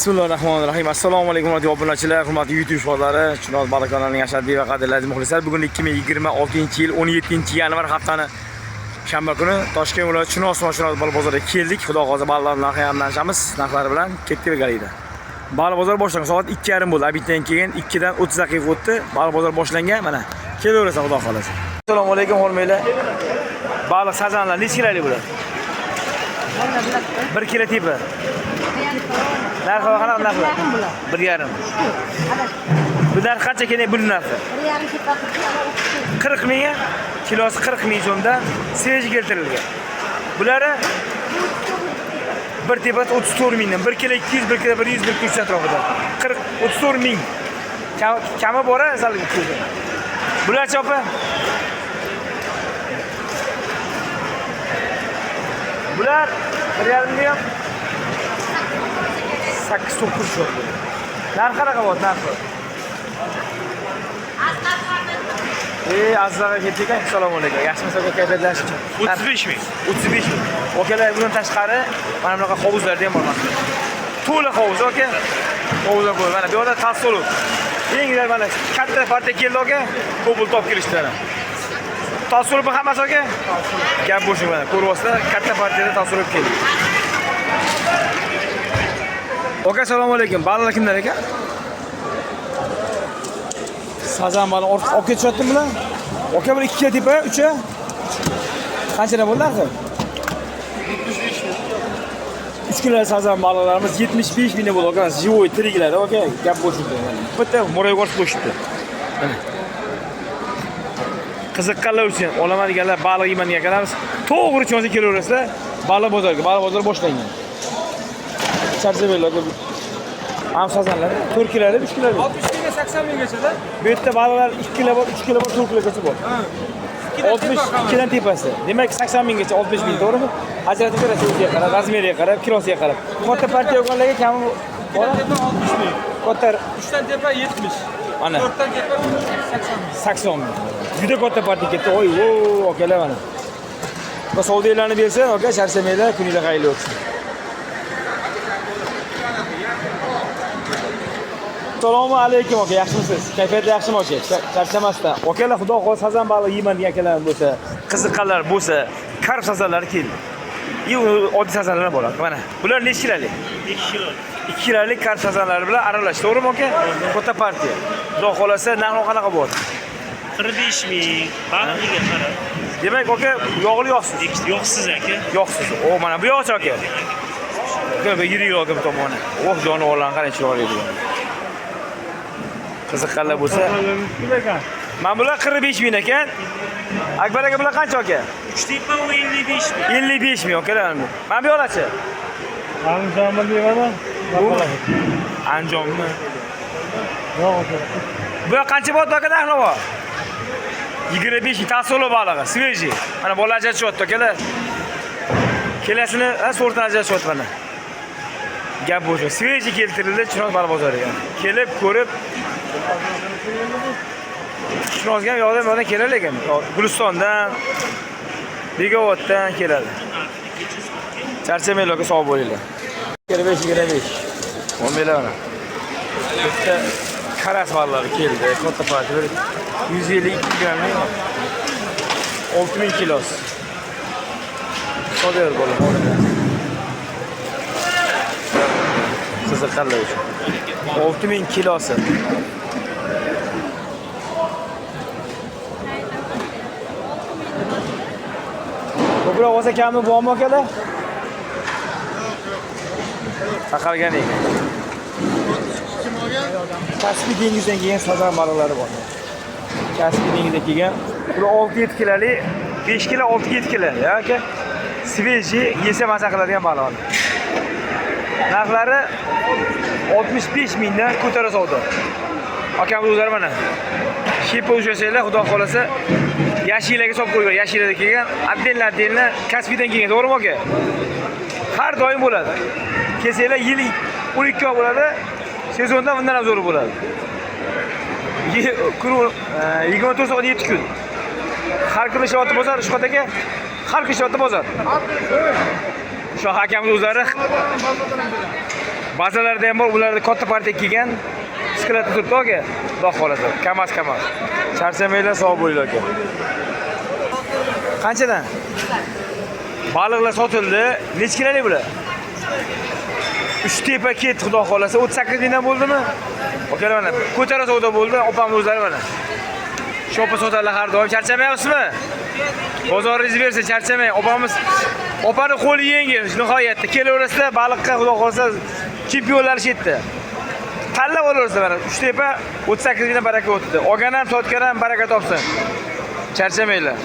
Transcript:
Bismillahirrahmanirrahim. Assalomu alaykum obunachilar, hurmatli YouTube sho'rlari, Chinoz baliq kanalining ashaddiy va qadrli muxlislar. Bugun 2026-yil 17-yanvar haftani shanba kuni Toshkent viloyati Chinoz baliq bozoriga keldik. Xudo xohlasa baliqlar narxi hamlanishamiz, narxlari bilan ketdik galida. Baliq bozori boshlangan soat 2:30 bo'ldi. Abitdan keyin 2 dan 30 daqiqa o'tdi. Baliq bozori boshlangan. Mana kelaverasiz xudo xohlasa. Assalomu alaykum hurmatli. Baliq sazanlar necha kilolik bo'ladi? 1 kilo tipi. Narxi qanaqa narxi? 1,5. Bu narx qancha kerak bu narxi? 40 ming, kilosi 40 ming so'mdan sveji keltirilgan. Bulari bir tepa 34 mingdan, 1 kilo 200, 1 kilo 100, 1 kilo 300 atrofida. 40 34 ming. Kami bor-a, salga tushdi. Bular chopa. Bular 1,5 ming. 8-9 şu. Narxi qanaqa bo'ldi narxi? Azizlarga ketdik. Assalomu alaykum. Yaxshimisiz aka, kayfiyatlaringiz? 35 ming. 35 ming. Okalar bundan tashqari mana bunaqa hovuzlarda ham bor mana. To'la hovuz aka. Hovuzlar qo'y. Mana bu yerda tassolub. Yenglar mana katta partiya keldi aka. Ko'pul top kelishdi. Tassolub hammasi aka. Gap bo'sh mana. Ko'ryapsizlar, katta partiyada tassolub keldi. Oka, assalomu alaykum. Baliqlar kimlar ekan? Sazan baliq olib ketishyapti bular. Oka, bir 2 tepa, 3 a. Qanchadan bo'ldi narxi? 75 ming. 3 kilo sazan baliqlarimiz 75 mingdan bo'ldi aka. Живой tiriklar, oka. Gap bo'lishdi. Bitta mo'ray qo'shib qo'yishdi. Mana. Qiziqqanlar uchun olaman deganlar, baliq yeyman deganlar to'g'ri chonsa kelaverasizlar. Baliq bozoriga, baliq bozori boshlangan. Charchabelarga ham sazanlar 4 kilolik, 3 kilolik. 60 mingga 80 minggacha-da. Bu yerda baliqlar 2 kilo bor, 3 kilo bor, 4 kilogacha bor. 62 dan tepasi. Demak 80 minggacha 60 ming, to'g'rimi? Ajratib berasiz o'ziga qarab, razmeriga qarab, kilosiga qarab. Katta partiya olganlarga kami bor. 60 ming. Katta 3 dan tepa 70. Ana. 4 dan tepa 80 ming. 80 ming. Juda katta partiya ketdi. Oy, okalar mana. Bu savdolarni bersa, aka, charchamaylar, kuninglar xayrli o'tsin. Assalomu alaykum aka, yaxshimisiz? Kayfiyat yaxshimi aka? Charchamasdan. Okalar, xudo xohlasa sazan baliq yeyman degan akalar bo'lsa, qiziqqanlar bo'lsa, karp sazanlari keldi. Oddiy sazanlar bor. Mana, bular necha kilolik? 2 kilo. 2 kilolik karp sazanlari bilan aralash, to'g'rimi aka? Katta partiya. Xudo xohlasa narxi qanaqa bo'ladi? 45 ming. Baliqiga qarab. Demak aka, yog'li yoqsiz. Yoqsiz aka. Yoqsiz. O, mana bu yoqchi aka. Aka, bu yirik aka bu tomoni. Oh, jonivorlarni qarang, chiroyli edi. Qiziqqanlar bo'lsa, mana bular 45 ming ekan. Akbar aka bular qancha aka? 3 tepa 55 ming. 55 ming akalar. Mana bu yoqchi. Anjommi deyman. Anjommi. Yo'q aka. Bu qancha bo'ldi aka narxi bor? 25 ming tasolo balig'i, sveji. Mana bolalar ajratishyapti akalar. Kelasini sortdan ajratishyapti mana. Gap bo'sh. Sveji keltirildi Chinoz baliq bozoriga. Kelib, ko'rib Chinozga yo'ldan keladi ekan. Gulistondan, Begovatdan keladi. Charchamaylarga sog' bo'linglar. 25. Olmaylar mana. Bitta karas baliqlari keldi. Katta partiya 152 grammlik 6000 kilosi. Sodir bo'ladi. Qiziqqanlar uchun 6000 kilosi. Ko'proq olsa kami bormi akalar? Taqalgan ekan. Kaspiy dengizdan kelgan sazan baliqlari bor. Kaspiy dengizdan kelgan. Bular 6-7 kilolik, 5 kilo, 6-7 kilo, aka. Sveji yesa maza qiladigan baliqlar. Narxlari 65 mingdan ko'tara savdo. Akamiz o'zlari mana. Shepa ushlasanglar, xudo xolasa, yashilarga solib qo'ygan. Yashilarda kelgan, addenlar Kaspiydan kelgan, to'g'rimi aka? Har doim bo'ladi. Kelsanglar yil 12 oy bo'ladi. Sezondan bundan ham zo'r bo'ladi. 24 soat 7 kun. Har kuni ishlayotgan bozor, Shuhrat aka. Har kuni ishlayotgan bozor. Shu hakamimiz o'zlari Bazalarda ham bor, ularda katta partiya kelgan. Bisikletda turibdi aka. Xudo xolasa. Kamaz. Charchamanglar, sog' bo'linglar aka. Qanchadan? Baliqlar sotildi. Necha kilolik bular? 3 tepa ketdi, xudo xolasa. 38 mingdan bo'ldimi? Okalar mana ko'tara savdo bo'ldi, opam o'zlari mana. Shopa sotadilar har doim. Charchamayapsizmi? Bozoringiz bersin, charchamang. Opani qo'li yengil, nihoyatda. Kelaverasizlar, baliqqa xudo xolasa chempionlar shetdi. Tanlab olaverasizlar mana. 3 tepa 38 mingdan baraka o'tdi. Olgan ham, sotgan ham baraka topsin. Charchamanglar.